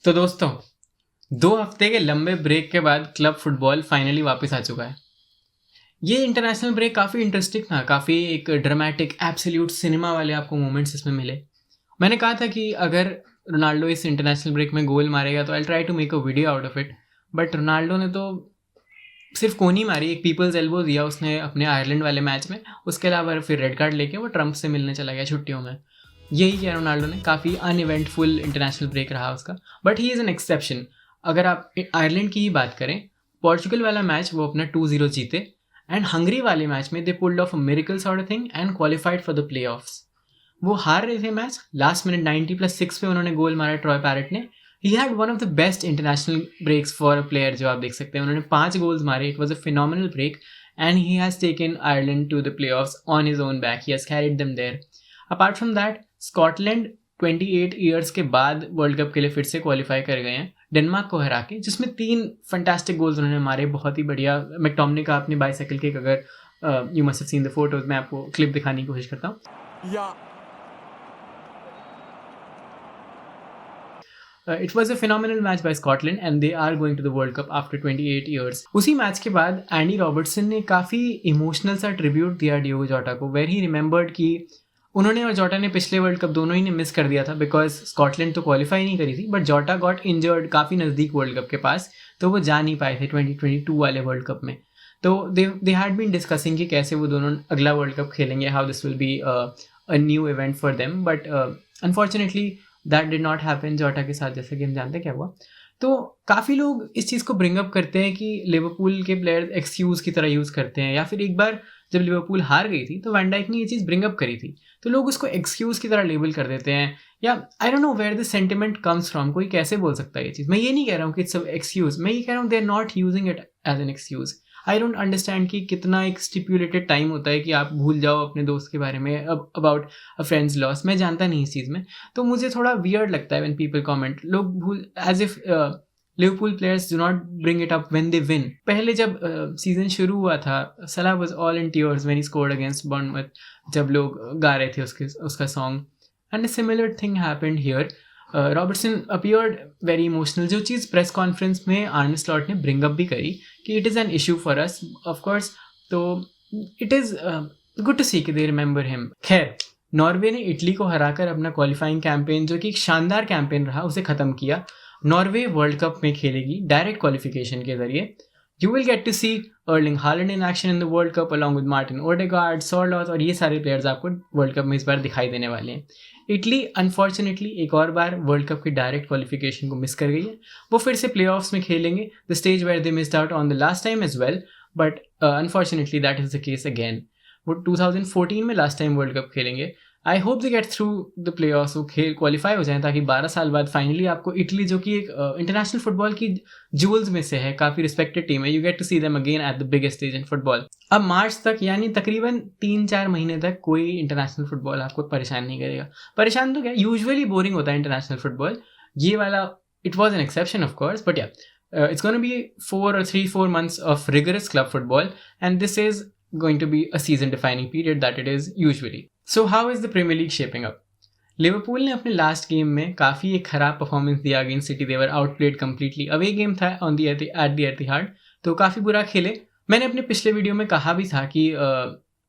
तो दोस्तों, 2 हफ्ते के लंबे ब्रेक के बाद क्लब फुटबॉल फाइनली वापस आ चुका है। ये इंटरनेशनल ब्रेक काफ़ी इंटरेस्टिंग था, काफ़ी एक ड्रामेटिक एब्सोल्यूट सिनेमा वाले आपको मोमेंट्स इसमें मिले। मैंने कहा था कि अगर रोनाल्डो इस इंटरनेशनल ब्रेक में गोल मारेगा तो I try to make a video out of it, but Ronaldo ने तो सिर्फ कोनी मारी, एक पीपल्स एल्बो दिया उसने अपने आयरलैंड वाले मैच में। उसके अलावा फिर रेड कार्ड लेके वो ट्रम्प से मिलने चला गया छुट्टियों में। यही किया रोनाल्डो ने, काफ़ी अनइवेंटफुल इंटरनेशनल ब्रेक रहा उसका, but he is an exception. अगर आप आयरलैंड की ही बात करें, पोर्चुगल वाला मैच वो अपना 2-0 जीते, एंड हंगरी वाले मैच में दे pulled of a miracle sort of thing and qualified for the play offs. वो हार रहे थे मैच, लास्ट मिनट 90+6 पे उन्होंने गोल मारा ट्रॉय पैरेट ने। He had one of the best international breaks for a player, जो आप देख सकते हैं। उन्होंने 5 गोल्स मारे, it was a phenomenal break and he has taken Ireland to the play offs on his own back, he has carried them there. Apart from that, Scotland 28 years के बाद world cup के लिए फिर से qualify कर गए हैं Denmark को हरा के, जिसमें 3 फंटास्टिक गोल्स उन्होंने मारे, बहुत ही बढ़िया। मैकटोमिनी का अपनी बाइसाइकिल किक, अगर you must have seen the photos, मैं आपको क्लिप दिखाने की कोशिश करता हूँ। It was a phenomenal match by Scotland and they are going to the World Cup after 28 years. उसी मैच के बाद एंडी रॉबर्टसन ने काफ़ी इमोशनल सा ट्रिब्यूट दिया डियोगो जोटा को, वेर ही रिमेंबर्ड कि उन्होंने और जोटा ने पिछले वर्ल्ड कप दोनों ही ने मिस कर दिया था, बिकॉज स्कॉटलैंड तो क्वालिफाई नहीं करी थी, बट जोटा गॉट इंजर्ड काफ़ी नज़दीक वर्ल्ड कप के पास, तो वो जा नहीं पाए थे 2022 वाले वर्ल्ड कप में। तो दे हैड बीन डिस्कसिंग कि कैसे वो दोनों अगला वर्ल्ड कप खेलेंगे, how this will be a new event for them, but unfortunately that did not happen जोटा के साथ, जैसे कि हम जानते हैं क्या हुआ। तो काफ़ी लोग इस चीज़ को ब्रिंग अप करते हैं कि लिवरपूल के प्लेयर्स एक्सक्यूज़ की तरह यूज़ करते हैं, या फिर एक बार जब लिवरपूल हार गई थी तो वैन डाइक ने ये चीज़ ब्रिंग अप करी थी, तो लोग उसको एक्सक्यूज़ की तरह लेबल कर देते हैं, या I don't know where the sentiment comes from. कोई कैसे बोल सकता है ये चीज़? मैं ये नहीं कह रहा हूँ कि इट्स एक्सक्यूज़, मैं ये कह रहा हूँ they are not using it as an excuse. I don't understand कि कितना एक स्टिपुलेटेड टाइम होता है कि आप भूल जाओ अपने दोस्त के बारे में, अबाउट अ फ्रेंड्स लॉस। मैं जानता नहीं इस चीज़ में, तो मुझे थोड़ा वियर्ड लगता है व्हेन पीपल कमेंट, लोग भूल, as if Liverpool players do not bring it up when they win. पहले जब सीजन शुरू हुआ था, Salah was all in tears when he scored against Bournemouth, जब लोग गा रहे थे उसका song, and a similar thing happened here. Robertson appeared very emotional, जो चीज़ प्रेस कॉन्फ्रेंस में आर्ने स्लॉट ने ब्रिंग अप भी करी कि it is an issue for us, of course. तो it is good to see कि दे रिमेंबर हिम। खैर, नॉर्वे ने इटली को हराकर अपना क्वालिफाइंग कैंपेन, जो कि एक शानदार कैंपेन रहा, उसे ख़त्म किया। नॉर्वे वर्ल्ड कप में खेलेगी डायरेक्ट क्वालिफिकेशन के जरिए। You will get to see Erling Haaland in action in the World Cup along with Martin Odegaard, Sorloth, और ये सारे प्लेयर्स आपको वर्ल्ड कप में इस बार दिखाई देने वाले हैं। इटली अनफॉर्चुनेटली एक और बार वर्ल्ड कप की डायरेक्ट क्वालिफिकेशन को मिस कर गई है। वो फिर से प्ले ऑफ्स में खेलेंगे, the stage where they missed out on the last time as well, but unfortunately that is the case again. वो 2014 में लास्ट टाइम वर्ल्ड कप खेलेंगे। I hope they get through the play offs, वो खेल qualify हो जाएं, ताकि 12 साल बाद फाइनली आपको इटली, जो कि एक इंटरनेशनल फुटबॉल की जूल्स में से है, काफ़ी रिस्पेक्टेड टीम है, you get to see them again at the biggest stage in football. अब मार्च तक, यानी तकरीबन 3-4 महीने तक कोई इंटरनेशनल फुटबॉल आपको परेशान नहीं करेगा। परेशान तो क्या, यूजुअली बोरिंग होता है इंटरनेशनल फुटबॉल। ये वाला it was an exception of course, but या it's going to be 4 months of rigorous club football, and this is going to be a season defining period that it is usually. So how is the Premier League shaping up? Liverpool ने अपने last game में काफ़ी एक ख़राब performance दिया against city, देवर outplayed completely. Away game था on the at the एतिहाद, तो काफ़ी बुरा खेले। मैंने अपने पिछले वीडियो में कहा भी था कि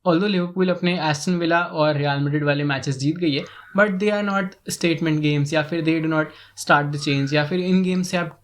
ऑल्दो लिवरपूल अपने एस्टन विला और रियल मैड्रिड वाले मैचेस जीत गई है, but they are not statement games, या फिर they do not start the change, या फिर इन गेम्स से आप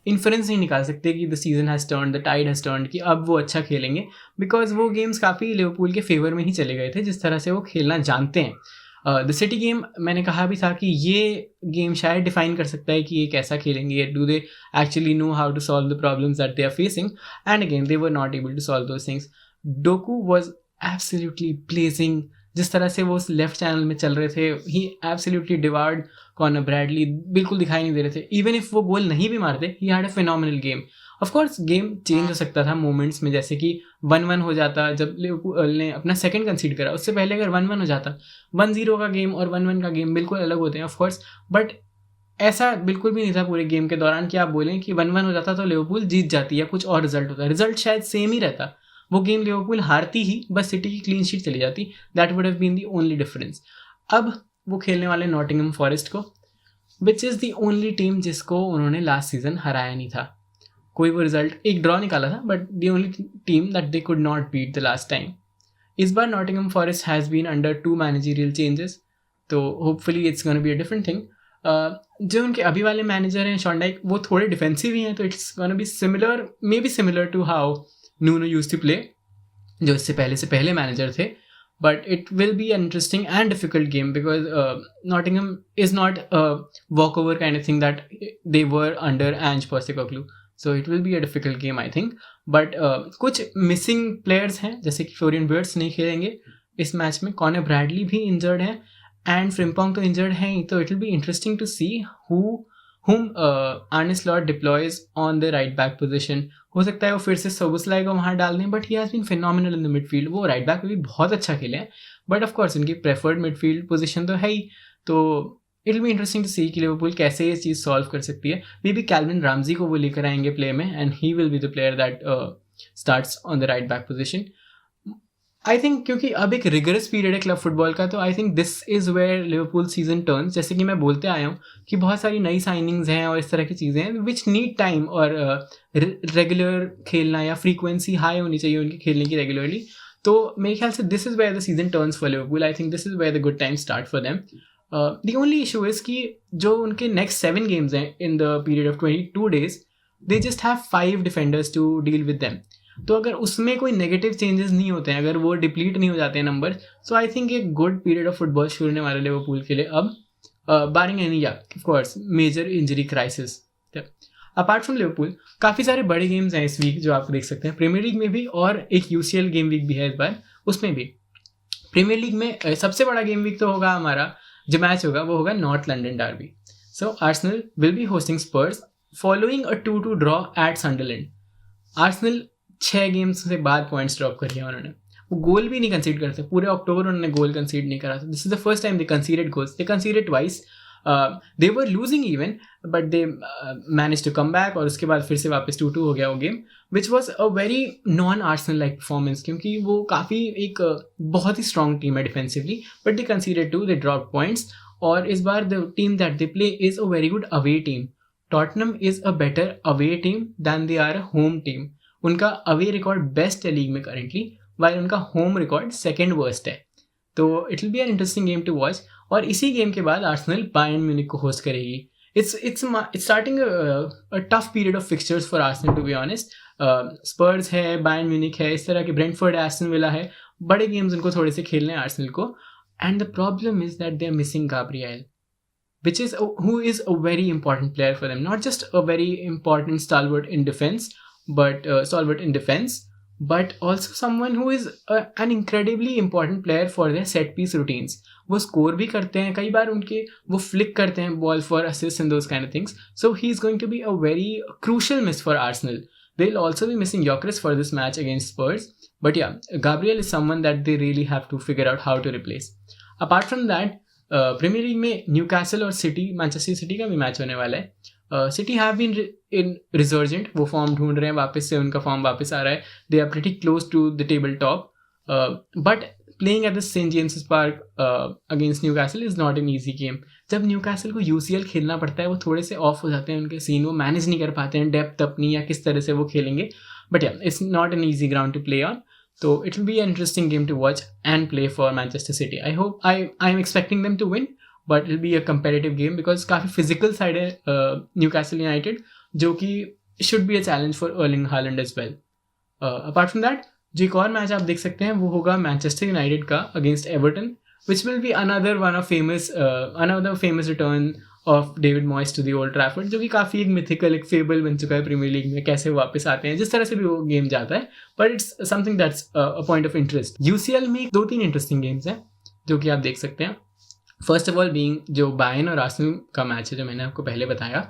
इन्फ्रेंस नहीं निकाल सकते कि the season has turn, the tide has turn, कि अब वो अच्छा खेलेंगे, बिकॉज वो गेम्स काफ़ी लिवरपूल के फेवर में ही चले गए थे, जिस तरह से वो खेलना जानते हैं। द सिटी गेम, मैंने कहा भी था कि ये गेम शायद डिफाइन कर सकता है कि ये कैसा खेलेंगे, do they actually know how to solve the problems that they are facing, and again they were not able to solve those things. Doku was absolutely blazing, जिस तरह से वो उस लेफ्ट चैनल में चल रहे थे, ही एब्सोल्युटली डिवार्ड कॉनर ब्रैडली, बिल्कुल दिखाई नहीं दे रहे थे। इवन इफ वो गोल नहीं भी मारते, he had a phenomenal game. Of course game change हो सकता था मोमेंट्स में, जैसे कि 1-1 हो जाता जब लिवरपूल ने अपना सेकंड कंसीड करा, उससे पहले अगर 1-1 हो जाता, 1-0 का गेम और 1-1 का गेम बिल्कुल अलग होते हैं ऑफ कोर्स, बट ऐसा बिल्कुल भी नहीं था पूरे गेम के दौरान कि आप बोलें कि 1-1 हो जाता तो लिवरपूल जीत जाती या कुछ और रिजल्ट होता। रिजल्ट शायद सेम ही रहता, वो गेम लिवरपूल हारती ही, बस सिटी की क्लीन शीट चली जाती, that would have been the only difference. अब वो खेलने वाले नॉटिंघम फॉरेस्ट को, which is the only team जिसको उन्होंने लास्ट सीजन हराया नहीं था. कोई वो रिजल्ट, एक ड्रॉ निकाला था, but the only team that they could not beat the last time. इस बार Nottingham Forest has been under 2 managerial changes, तो hopefully it's gonna be a different thing. जो उनके अभी वाले मैनेजर हैं शॉन डाइक, वो थोड़े डिफेंसिव ही हैं, तो it's gonna be similar, maybe similar to how Nuno used to play, जो इससे पहले मैनेजर थे. But it will be an interesting and difficult game because Nottingham is not a walkover kind of thing that they were under Ange Postecoglou. So it will be a difficult game, I think. But कुछ missing players हैं, जैसे कि Florian Wirtz नहीं खेलेंगे इस match में, Conor Bradley भी injured हैं, एंड फ्रिम्पोंग तो इंजर्ड हैं ही. तो it will be interesting to see whom Arne Slot deploys on the right back position. हो सकता है वो फिर से सोबोस्लाई को वहाँ डाल दें, but he has been phenomenal in the midfield. वो राइट बैक पे भी बहुत अच्छा खेले हैं, बट ऑफ कोर्स उनकी प्रेफर्ड मिडफील्ड पोजीशन तो है ही. तो it will be interesting to see कि लिवरपूल कैसे ये चीज़ सॉल्व कर सकती है. मे बी कैल्विन रामजी को वो लेकर आएंगे प्ले में, and he will be the player that starts on the right back position. I think क्योंकि अब एक रिगरस पीरियड है क्लब फुटबॉल का, तो I think this is where Liverpool season turns. जैसे कि मैं बोलते आया हूँ कि बहुत सारी नई साइनिंग्स हैं और इस तरह की चीज़ें हैं विच नीड टाइम, और रेगुलर खेलना या फ्रीक्वेंसी हाई होनी चाहिए उनकी खेलने की रेगुलरली. तो मेरे ख्याल से this is where the season turns for Liverpool. I think this is where the good time start for them. The only issue is कि जो उनके नेक्स्ट 7 गेम्स हैं in the period of 22 days, they just have 5 defenders to deal with them. तो अगर उसमें कोई negative changes नहीं होते हैं, अगर वो डिप्लीट नहीं हो जाते हैं नंबर, सो आई थिंक एक गुड पीरियड ऑफ फुटबॉल शुरू होने वाले लिवरपूल के लिए अब, barring any of course major injury crisis. Apart from Liverpool काफ़ी सारे बड़े गेम्स हैं इस वीक जो आप देख सकते हैं. प्रीमियर लीग में भी, और एक UCL गेम वीक भी है इस बार, उसमें भी. प्रीमियर लीग में सबसे बड़ा गेम वीक तो होगा हमारा, जो मैच होगा वो होगा north London derby. So Arsenal will be hosting Spurs following a 2-2 draw at Sunderland. Arsenal 6 games से बाद पॉइंट्स ड्रॉप कर लिया उन्होंने. वो गोल भी नहीं कंसीड करते, पूरे अक्टूबर उन्होंने गोल कंसीड नहीं करा. This is the first time they conceded goals. They conceded twice. They were losing even, but they manage to come back, और उसके बाद फिर से वापस 2-2 हो गया वो game, which was a very non Arsenal like performance, क्योंकि वो काफ़ी एक बहुत ही स्ट्रॉन्ग टीम है defensively, but they conceded 2, they drop points. और इस बार the team that they play is a very good away team. Tottenham is a better away team than they are a home team. उनका away record best है league में currently, while उनका home record second worst है. तो it will be an interesting game to watch. और इसी game के बाद आर्सेनल बायर्न म्यूनिख को होस्ट करेगी. It's starting a tough period of fixtures for Arsenal to be honest. Spurs है, बायर्न म्यूनिख है, इस तरह के ब्रेंटफोर्ड, एस्टन विला है, बड़े गेम्स उनको थोड़े से खेलने हैं आर्सेनल को. And the problem is that they are missing Gabriel, which is who is a very important player for them, not just a very important stalwart in defense, but also someone who is an incredibly important player for their set piece routines. वो score भी करते हैं कई बार, उनके वो flick करते हैं ball for assist and those kind of things. So he is going to be a very crucial miss for Arsenal. They will also be missing Gyökeres for this match against Spurs, but yeah, Gabriel is someone that they really have to figure out how to replace. Apart from that, premier league में Newcastle और City, Manchester City का भी match होने वाला है. City have been in resurgent, वो form ढूंढ रहे हैं, वापस से उनका फॉर्म वापस आ रहा है. They are pretty close to the table top, but playing at the St James Park against Newcastle is not an easy game. जब न्यूकासल को UCL खेलना पड़ता है, वो थोड़े से ऑफ हो जाते हैं उनके सीन, वो मैनेज नहीं कर पाते हैं डेप्थ अपनी या किस तरह से वो खेलेंगे. But yeah, it's not an easy ground to play on. So it will be an interesting game to watch and play for Manchester City. I'm expecting them to win, but it will be a competitive game because काफ़ी physical side है Newcastle United, जो कि should be a challenge for Erling Haaland as well. Apart from that, जो एक और match आप देख सकते हैं वो होगा मैनचेस्टर यूनाइटेड का against Everton, which will be another famous return of David Moyes to the Old Trafford, जो कि काफ़ी एक मिथिकल, एक फेबल बन चुका है प्रीमियर लीग में, कैसे वापस आते हैं, जिस तरह से भी वो गेम जाता है, but it's something that's a point of interest. UCL में 2-3 इंटरेस्टिंग गेम्स हैं जो कि आप देख सकते हैं. फर्स्ट ऑफ ऑल बीइंग जो बायर्न और आर्सेनल का मैच है जो मैंने आपको पहले बताया.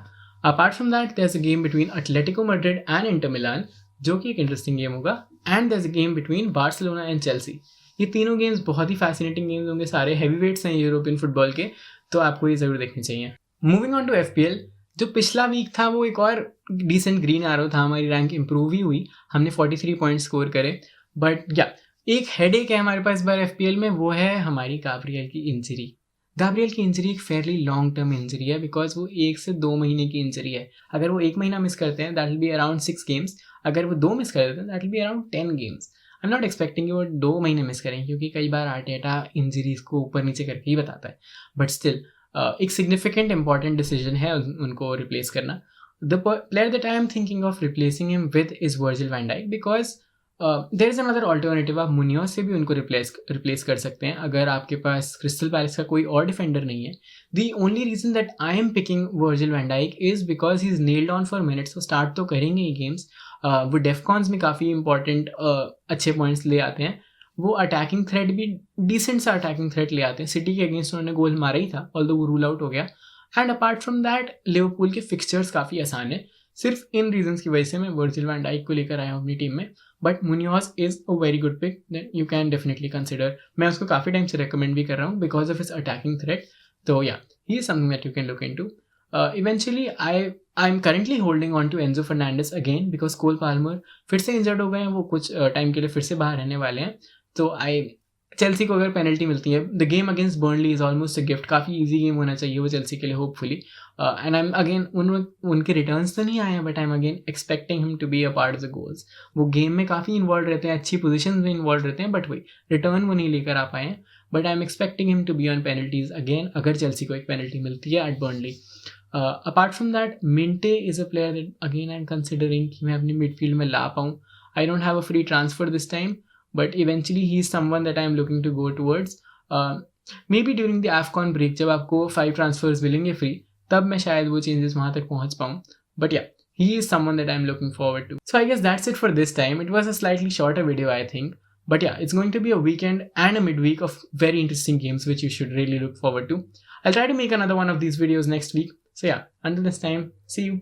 Apart from that there is a game between Atletico Madrid and Inter Milan, जो कि एक इंटरेस्टिंग गेम होगा. And there is a game between Barcelona and Chelsea. ये तीनों गेम्स बहुत ही फैसिनेटिंग गेम्स होंगे, सारे हैवी वेट्स हैं यूरोपियन फुटबॉल के, तो आपको ये ज़रूर देखने चाहिए. मूविंग ऑन टू FPL, जो पिछला वीक था वो एक और डिसेंट ग्रीन एरो था, हमारी रैंक इंप्रूव ही हुई, हमने 43 पॉइंट स्कोर करे. बट या, एक हेडेक है हमारे पास इस बार FPL में, वो है हमारी गाब्रिएल की इंजरी. गैब्रियल की इंजरी एक फेयरली लॉन्ग टर्म इंजरी है बिकॉज वो 1 से 2 महीने की इंजरी है. अगर वो 1 महीना मिस करते हैं that will be around 6 games. अगर वो 2 मिस कर देते हैं that will be around 10 games. I am not expecting कि वो 2 महीने मिस करें क्योंकि कई बार आर्टेटा इंजरीज को ऊपर नीचे करके ही बताता है. बट स्टिल एक सिग्निफिकेंट इंपॉर्टेंट डिसीजन है उनको रिप्लेस करना. The player that I am thinking of replacing him with is Virgil van Dijk because there is another alternative. आप मुनियोज से भी उनको रिप्लेस कर सकते हैं अगर आपके पास क्रिस्टल पैलेस का कोई और डिफेंडर नहीं है. The only reason that I am picking Virgil van Dijk is because he is nailed on for minutes. वो स्टार्ट तो करेंगे ही गेम्स. वो डेफकॉन्स में काफ़ी इंपॉर्टेंट अच्छे पॉइंट्स ले आते हैं. वो अटैकिंग थ्रेट भी डिसेंट सा अटैकिंग थ्रेट ले आते हैं. सिटी के अगेंस्ट उन्होंने गोल मारा ही था ऑल्दो वो रूल आउट हो गया. And apart from that Liverpool के फिक्सचर्स काफ़ी आसान है. सिर्फ इन रीजंस की वजह से मैं वर्जिल वैन डाइक को लेकर आया हूँ अपनी टीम में. But Munoz is a very good pick that you can definitely consider. मैं उसको काफ़ी टाइम से रिकमेंड भी कर रहा हूँ because of his attacking threat. तो yeah he is something that you can look into. Eventually I am currently holding on to Enzo Fernandez again because Cole Palmer फिर से इंजर्ड हो गए हैं. वो कुछ टाइम के लिए फिर से बाहर रहने वाले हैं. तो चेल्सी को अगर पेनल्टी मिलती है, the game against Burnley is almost a gift. काफ़ी इजी गेम होना चाहिए वो चेल्सी के लिए hopefully. And I am again उनके रिटर्न्स तो नहीं आए हैं but I am again expecting him to be a part of the goals. वो गेम में काफ़ी इन्वॉल्व रहते हैं, अच्छी पोजीशन में इन्वॉल्व रहते हैं बट वही रिटर्न वो नहीं लेकर आ पाए हैं. But I am expecting him to be on penalties again अगर चेल्सी को एक पेनल्टी मिलती है at Burnley. Apart from that Minteh is a player that again I am considering कि मैं अपनी मिडफील्ड में ला पाऊँ. I don't have a free transfer this time but eventually he is someone that I am looking to go towards. Maybe during the AFCON break जब आपको 5 transfers मिलेंगे free तब मैं शायद वो changes वहाँ तक पहुँच पाऊँ. But yeah, he is someone that I am looking forward to. So I guess that's it for this time. It was a slightly shorter video I think. But yeah, it's going to be a weekend and a midweek of very interesting games which you should really look forward to. I'll try to make another one of these videos next week. So yeah, until this time, see you.